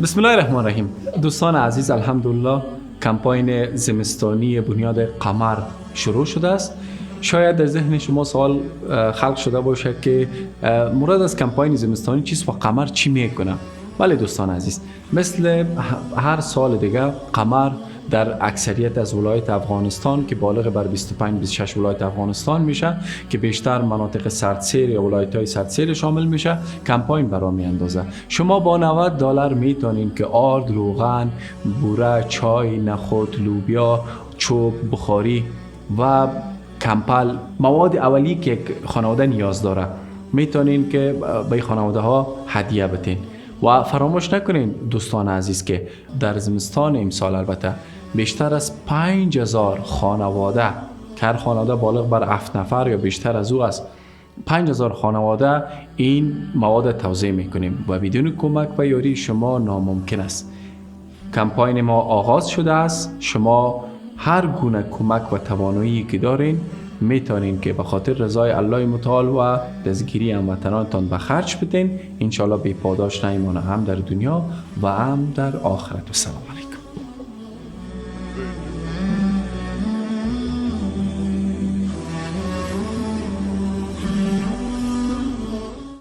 بسم الله الرحمن الرحیم. دوستان عزیز، الحمدلله کمپاین زمستانی بنیاد قمر شروع شده است. شاید در ذهن شما سوال خلق شده باشه که مراد از کمپاین زمستانی چیست و قمر چی میکنه؟ بله دوستان عزیز، مثل هر سال دیگه قمر در اکثریت از ولایت افغانستان که بالغ بر 25-26 ولایت افغانستان میشه که بیشتر مناطق سردسیر یا ولایت های سردسیر شامل میشه، کمپاین برای میاندازه. شما با $90 میتونین که آرد، روغن، بوره، چای، نخود، لوبیا، چوب، بخاری و کمپل، مواد اولیه که خانواده نیاز داره، میتونین که به خانواده ها هدیه بدین. و فراموش نکنین دوستان عزیز که در زمستان امسال البته بیشتر از 5000 خانواده که هر خانواده بالغ بر 7 نفر یا بیشتر از او است، 5000 خانواده این مواد توزیع میکنیم و بدون کمک و یاری شما ناممکن است. کمپاین ما آغاز شده است. شما هر گونه کمک و توانایی که دارین میتونین که به خاطر رضای الله متعال و دستگیری هموطنانتان به خرج بدین. انشالله بی پاداش نیمانه، هم در دنیا و هم در آخرت. و سلام علیکم.